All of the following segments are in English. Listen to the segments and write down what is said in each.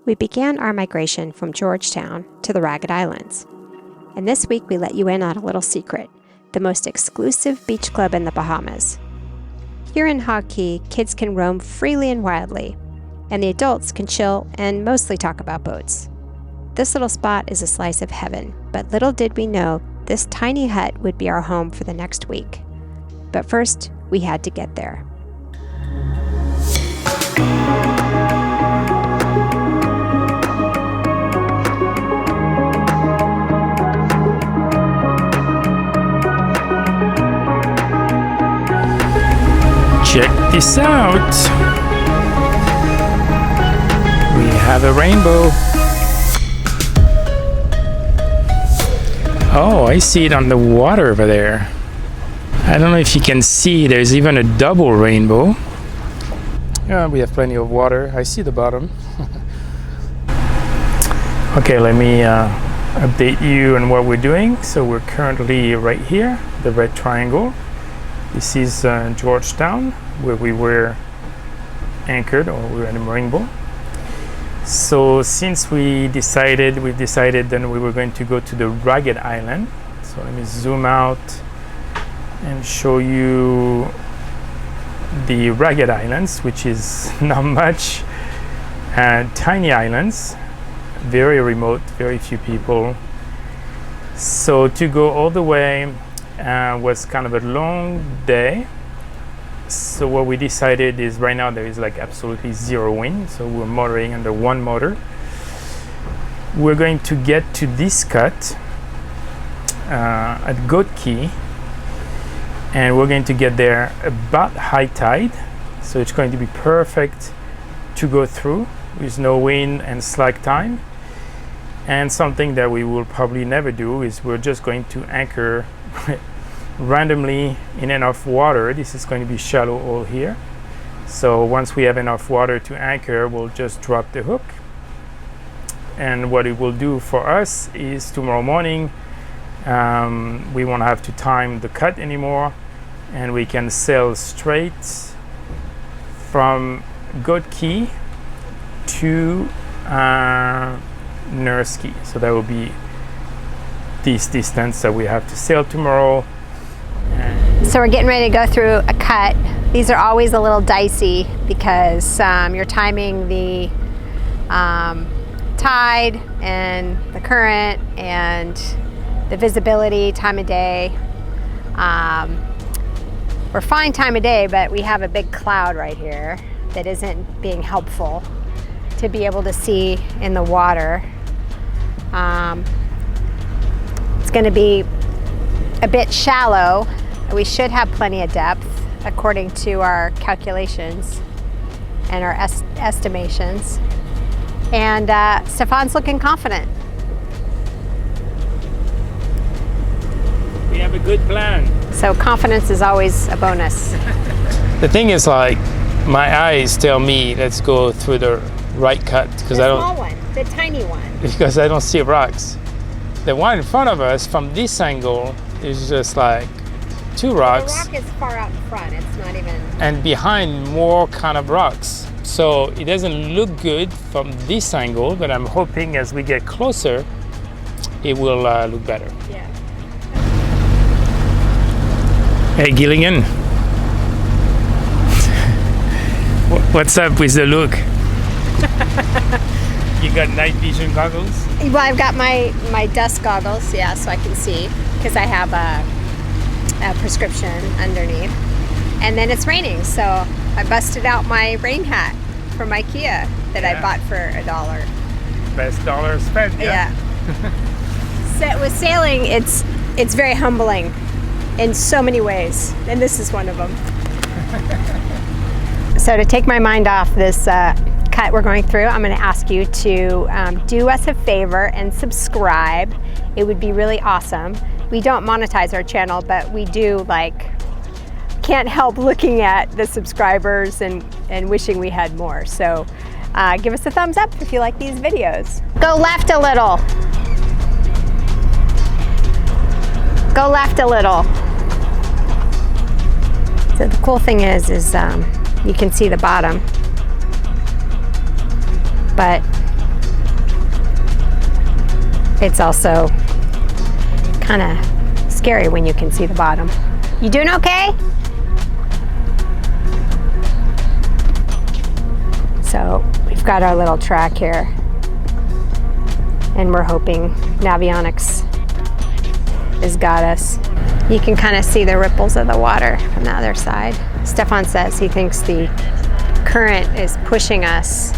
We began our migration from Georgetown to the Ragged Islands. And this week we let you in on a little secret, the most exclusive beach club in the Bahamas. Here in Hog Key, kids can roam freely and wildly, and the adults can chill and mostly talk about boats. This little spot is a slice of heaven, but little did we know this tiny hut would be our home for the next week. But first, we had to get there. Check this out. We have a rainbow. Oh, I see it on the water over there. I don't know if you can see, there's even a double rainbow. Yeah, we have plenty of water. I see the bottom. Okay, let me update you on what we're doing. So we're currently right here, the red triangle. This is Georgetown, where we were anchored, or we were in a mooring boat. So since we've decided then we were going to go to the Ragged Island. So let me zoom out and show you the Ragged Islands, which is not much. Tiny islands, very remote, very few people. So to go all the way was kind of a long day. So what we decided is right now there is like absolutely zero wind, so we're motoring under one motor. We're going to get to this cut at Goat Key, and we're going to get there about high tide, so it's going to be perfect to go through with no wind and slack time. And something that we will probably never do is we're just going to anchor randomly in enough water. This is going to be shallow all here. So once we have enough water to anchor, we'll just drop the hook. And what it will do for us is tomorrow morning, we won't have to time the cut anymore, and we can sail straight from Goat Key to Nurse Key. So that will be this distance that we have to sail tomorrow. So we're getting ready to go through a cut. These are always a little dicey because you're timing the tide and the current and the visibility, time of day. We're fine time of day, but we have a big cloud right here that isn't being helpful to be able to see in the water. It's going to be a bit shallow. We should have plenty of depth according to our calculations and our estimations. And Stefan's looking confident. We have a good plan. So confidence is always a bonus. The thing is, like, my eyes tell me let's go through the right cut because The small one, the tiny one. Because I don't see rocks. The one in front of us from this angle is just like two rocks. The rock is far out in front. It's not even. And behind more kind of rocks. So it doesn't look good from this angle, but I'm hoping as we get closer, it will look better. Yeah. Hey Gilligan. What's up with the look? You got night vision goggles? Well, I've got my dust goggles, yeah, so I can see, because I have a prescription underneath. And then it's raining, so I busted out my rain hat from IKEA that I bought for $1. Best dollar spent, yeah. So with sailing, it's very humbling in so many ways, and this is one of them. So to take my mind off this cut we're going through, I'm going to ask you to do us a favor and subscribe. It would be really awesome. We don't monetize our channel, but we do can't help looking at the subscribers and wishing we had more. So give us a thumbs up if you like these videos. Go left a little. Go left a little. So the cool thing is you can see the bottom, but It's also kind of scary when you can see the bottom. You doing okay? So we've got our little track here, and we're hoping SwN&x has got us. You can kind of see the ripples of the water from the other side. Stefan says he thinks the current is pushing us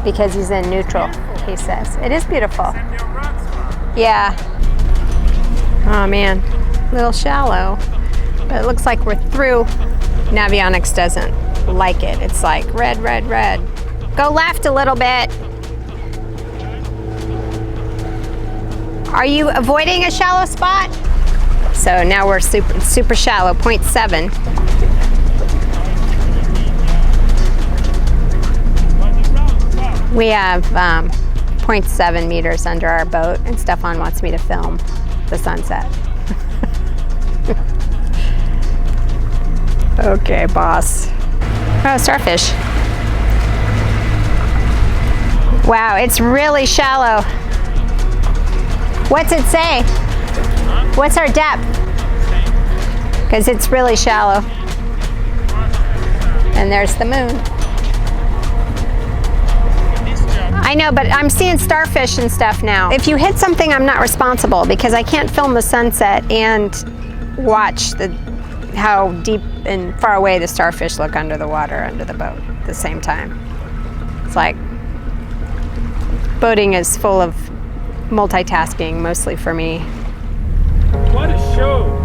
because he's in neutral, he says. It is beautiful. Yeah. Oh man, a little shallow, but it looks like we're through. SwN&x doesn't like it. It's like red, red, red. Go left a little bit. Are you avoiding a shallow spot? So now we're super shallow, 0.7. We have 0.7 meters under our boat, and Stefan wants me to film the sunset. Okay, boss. Oh, starfish. Wow, it's really shallow. What's it say? What's our depth? Because it's really shallow. And there's the moon. I know, but I'm seeing starfish and stuff now. If you hit something, I'm not responsible because I can't film the sunset and watch how deep and far away the starfish look under the water, under the boat at the same time. It's like boating is full of multitasking, mostly for me. What a show!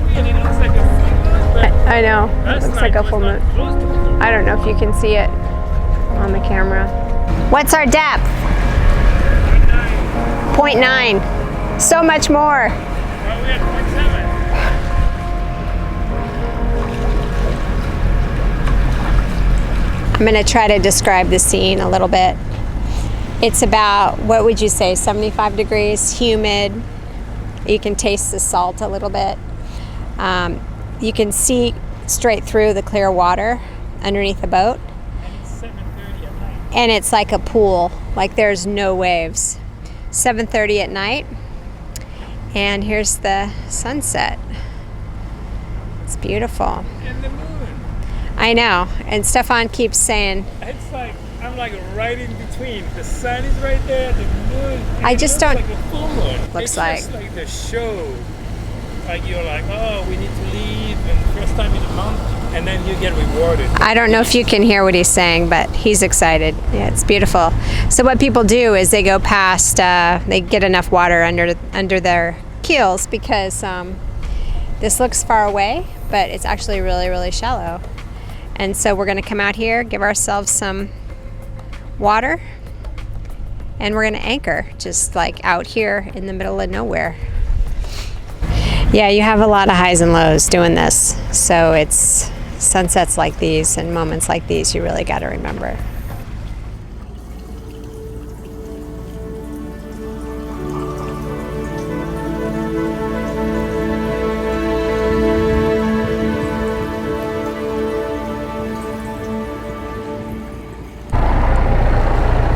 It looks like a full moon. I know, it looks like a full moon. I don't know if you can see it on the camera. What's our depth? 0.9. So much more. Well, we had 0.7. I'm going to try to describe the scene a little bit. It's about, what would you say, 75 degrees, humid. You can taste the salt a little bit. You can see straight through the clear water underneath the boat. And it's 7:30 at night. And it's like a pool, like there's no waves. 7:30 at night. And here's the sunset. It's beautiful. And the moon. I know, and Stefan keeps saying, It's like, I'm like right in between. The sun is right there, the moon. I just don't. Like a full moon. Looks it's like. Just like the show. Like you're like, oh, we need to leave, and first time in a month, and then you get rewarded. I don't know if you can hear what he's saying, but he's excited. Yeah, it's beautiful. So what people do is they go past, they get enough water under their keels because this looks far away, but it's actually really, really shallow. And so we're going to come out here, give ourselves some water, and we're going to anchor just like out here in the middle of nowhere. Yeah, you have a lot of highs and lows doing this. So it's sunsets like these and moments like these you really got to remember.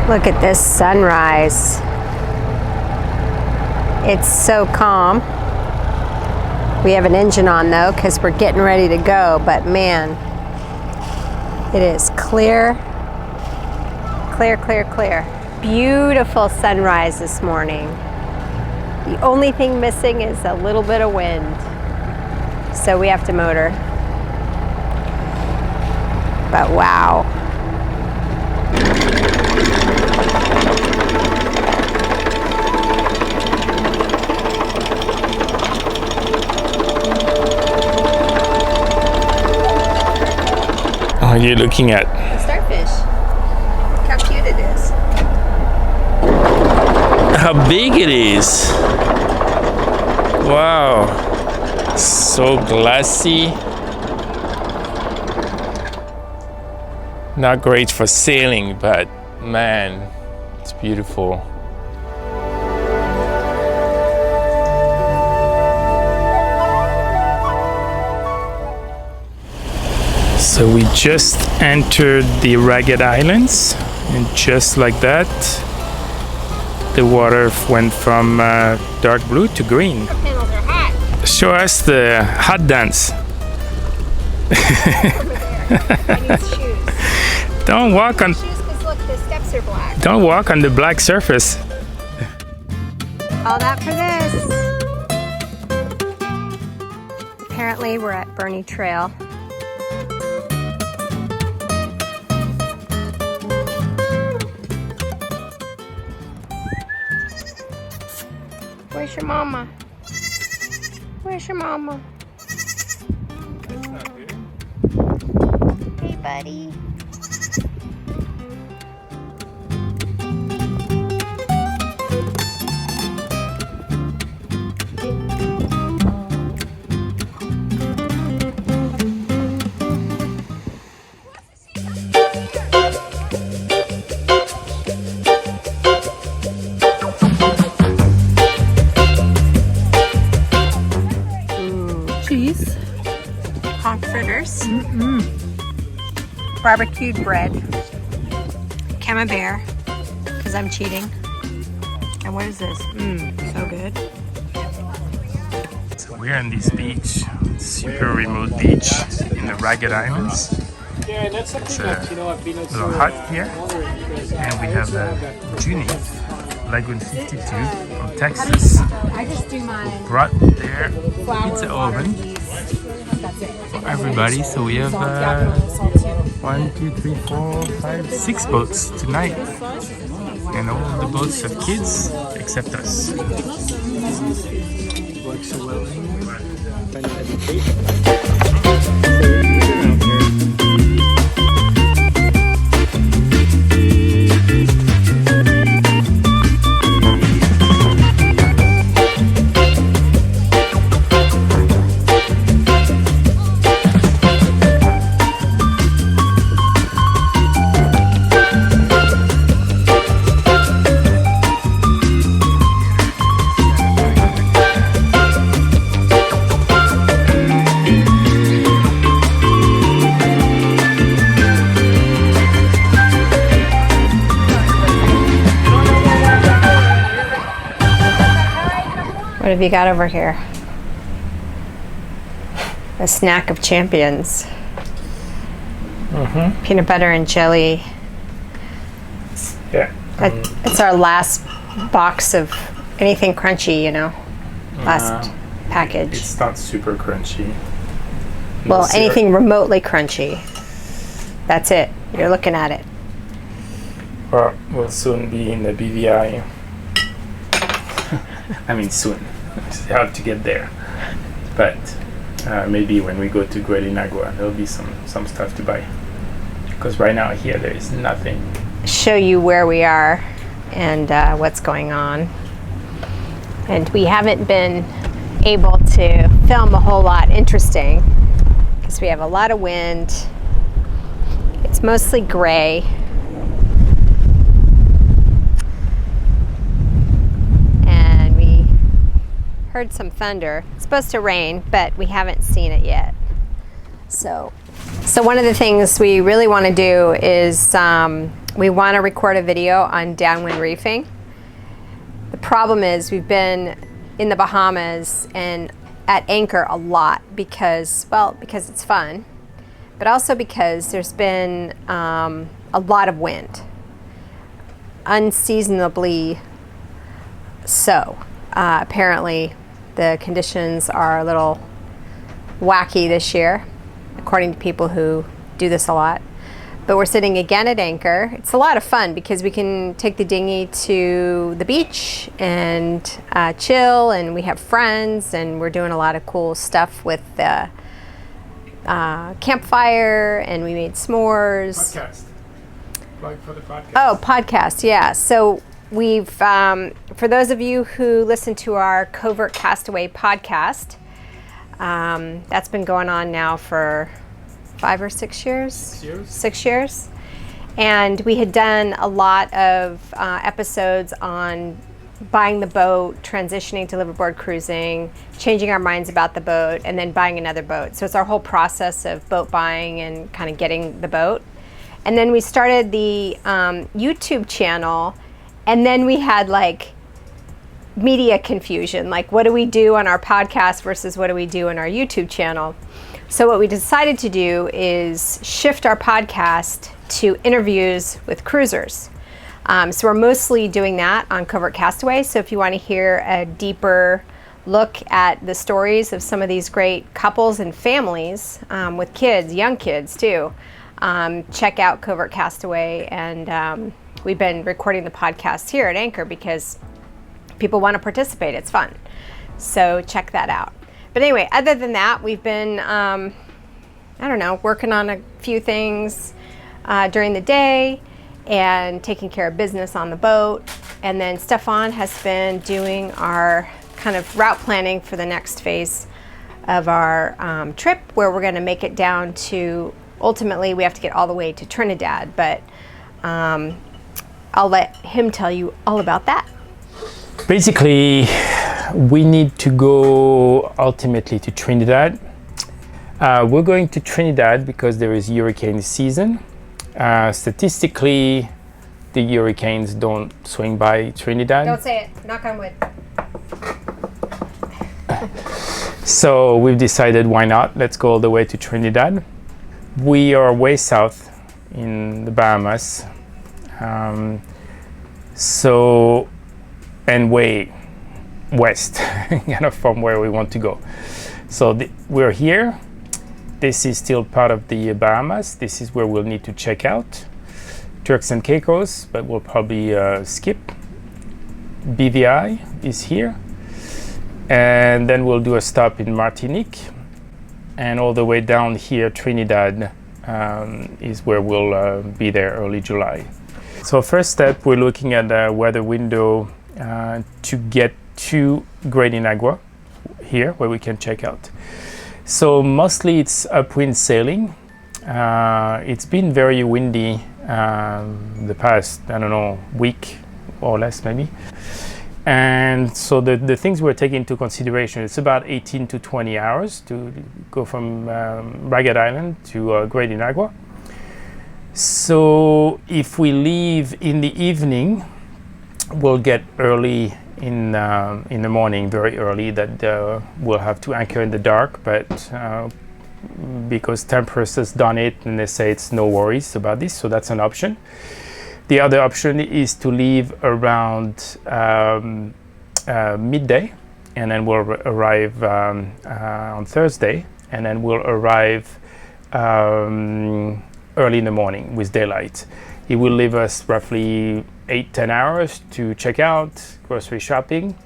Look at this sunrise. It's so calm. We have an engine on though because we're getting ready to go, but man, it is clear, clear, clear, clear. Beautiful sunrise this morning. The only thing missing is a little bit of wind, so we have to motor. But wow. What are you looking at? The starfish. Look how cute it is. How big it is. Wow. So glassy. Not great for sailing, but man, it's beautiful. So we just entered the Ragged Islands, and just like that, the water went from dark blue to green. The panels are hot. Show us the hot dance. Over there. I need shoes. Don't walk on. Shoes because look, the steps are black. Don't walk on the black surface. All that for this. Apparently we're at Bernie Trail. Where's your mama? Where's your mama? Hey, buddy. Cheese. Hot fritters. Barbecued bread. Camembert, because I'm cheating. And what is this? So good. So we're on this beach, super remote beach in the Ragged Islands. Yeah, that's something that, you know, I've been also Little hut here, wondering because and we have Junie, Lagoon 52 from Texas. I just do mine. Brought their pizza oven for everybody. So we have 1, 2, 3, 4, 5, 6 boats tonight, and all the boats have kids except us. works so well anymore. What have you got over here? A snack of champions. Peanut butter and jelly. Yeah. It's our last box of anything crunchy, you know. Last package. It's not super crunchy. Well, We'll see. anything remotely crunchy. That's it. You're looking at it. Well, we'll soon be in the BVI. I mean, soon. It's hard to get there. But maybe when we go to Gualinagua, there'll be some stuff to buy. Because right now here, there is nothing. Show you where we are and what's going on. And we haven't been able to film a whole lot interesting because we have a lot of wind. It's mostly gray. And we heard some thunder. It's supposed to rain, but we haven't seen it yet. So one of the things we really want to do is we want to record a video on downwind reefing. The problem is we've been in the Bahamas and at anchor a lot because it's fun, but also because there's been a lot of wind, unseasonably so. Apparently the conditions are a little wacky this year, according to people who do this a lot. But we're sitting again at anchor. It's a lot of fun because we can take the dinghy to the beach and chill, and we have friends, and we're doing a lot of cool stuff with the campfire, and we made s'mores. Podcast. Plug for the podcast. Oh, podcast, yeah. So we've, for those of you who listen to our Covert Castaway podcast, that's been going on now for 5 or 6 years? 6 years. 6 years. And we had done a lot of episodes on buying the boat, transitioning to liveaboard cruising, changing our minds about the boat, and then buying another boat. So it's our whole process of boat buying and kind of getting the boat. And then we started the YouTube channel, And then we had like media confusion, like what do we do on our podcast versus what do we do on our YouTube channel? So what we decided to do is shift our podcast to interviews with cruisers. So we're mostly doing that on Covert Castaway. So if you want to hear a deeper look at the stories of some of these great couples and families with kids, young kids too, check out Covert Castaway. And we've been recording the podcast here at Anchor because people want to participate. It's fun. So check that out. But anyway, other than that, we've been, I don't know, working on a few things during the day and taking care of business on the boat. And then Stefan has been doing our kind of route planning for the next phase of our trip, where we're going to make it down to, ultimately we have to get all the way to Trinidad, but I'll let him tell you all about that. Basically, we need to go ultimately to Trinidad. We're going to Trinidad because there is hurricane season. Statistically, the hurricanes don't swing by Trinidad. Don't say it. Knock on wood. So we've decided, why not? Let's go all the way to Trinidad. We are way south in the Bahamas. And way west, kind of from where we want to go. So we're here. This is still part of the Bahamas. This is where we'll need to check out. Turks and Caicos, but we'll probably skip. BVI is here. And then we'll do a stop in Martinique. And all the way down here, Trinidad is where we'll be there early July. So first step, we're looking at a weather window to get to Great Inagua here, where we can check out. So mostly it's upwind sailing. It's been very windy the past, I don't know, week or less maybe. And so the things we're taking into consideration, it's about 18 to 20 hours to go from Ragged Island to Great Inagua. So if we leave in the evening, we'll get early in the morning, very early, that we'll have to anchor in the dark, but because Temperance has done it and they say it's no worries about this, so that's an option. The other option is to leave around midday, and then we'll arrive on Thursday, and then we'll arrive early in the morning with daylight. It will leave us roughly 8-10 hours to check out, grocery shopping,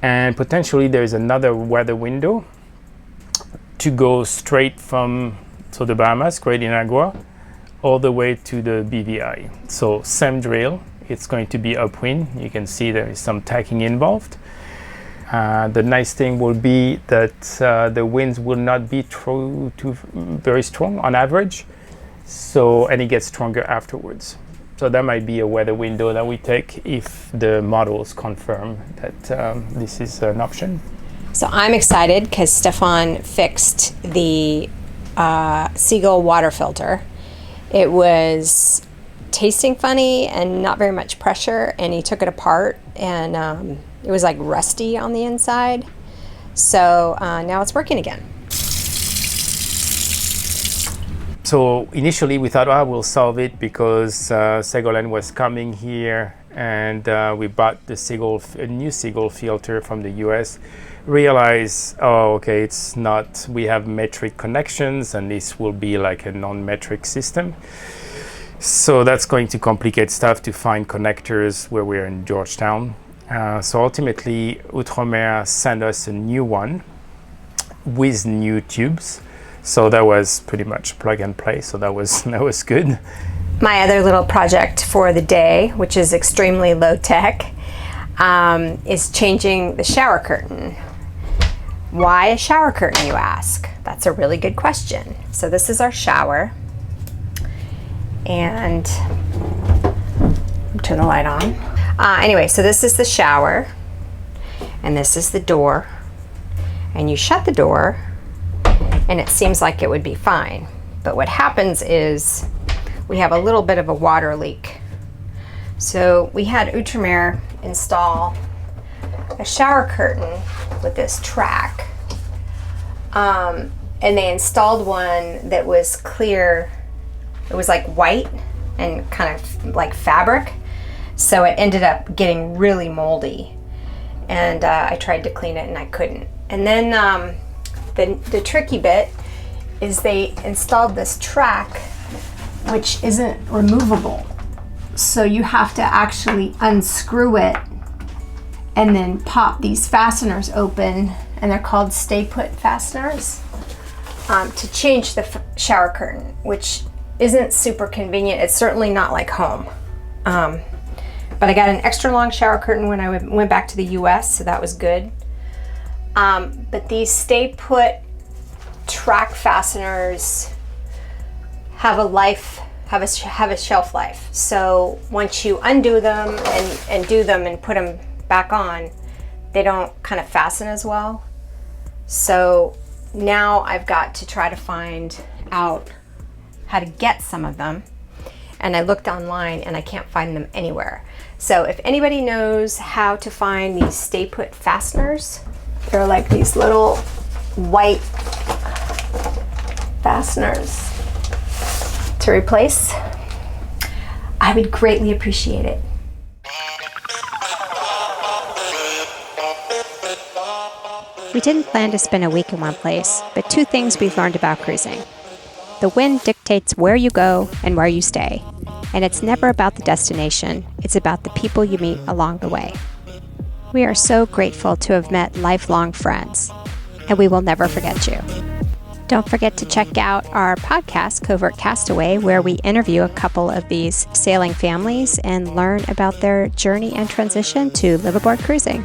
and potentially there's another weather window to go straight from the Bahamas, Great Inagua, all the way to the BVI. So same drill, it's going to be upwind. You can see there is some tacking involved. The nice thing will be that the winds will not be too very strong on average, and it gets stronger afterwards. So that might be a weather window that we take if the models confirm that this is an option. So I'm excited because Stefan fixed the Seagull water filter. It was tasting funny and not very much pressure, and he took it apart, and it was like rusty on the inside. So now it's working again. So initially we thought, we'll solve it because Ségolène was coming here, and we bought a new Seagull filter from the US. Realize, okay, it's not, we have metric connections, and this will be like a non-metric system. So that's going to complicate stuff to find connectors where we're in Georgetown. So ultimately, Outremer sent us a new one with new tubes. So that was pretty much plug and play. So that was good. My other little project for the day, which is extremely low tech, is changing the shower curtain. Why a shower curtain, you ask? That's a really good question. So this is our shower, and turn the light on. Anyway, so this is the shower, and this is the door, and you shut the door, and it seems like it would be fine. But what happens is we have a little bit of a water leak. So we had Outremer install a shower curtain with this track. And they installed one that was clear. It was like white and kind of like fabric. So it ended up getting really moldy. And I tried to clean it and I couldn't. And then the tricky bit is they installed this track which isn't removable. So you have to actually unscrew it and then pop these fasteners open, and they're called stay put fasteners, to change the shower curtain, which isn't super convenient. It's certainly not like home. But I got an extra long shower curtain when I went back to the US, so that was good. But these stay put track fasteners have a shelf life. So once you undo them and do them and put them back on, they don't kind of fasten as well. So now I've got to try to find out how to get some of them. And I looked online and I can't find them anywhere. So if anybody knows how to find these stay put fasteners, they're like these little white fasteners to replace, I would greatly appreciate it. We didn't plan to spend a week in one place, but 2 things we've learned about cruising. The wind dictates where you go and where you stay, and it's never about the destination, it's about the people you meet along the way. We are so grateful to have met lifelong friends, and we will never forget you. Don't forget to check out our podcast, Covert Castaway, where we interview a couple of these sailing families and learn about their journey and transition to liveaboard cruising.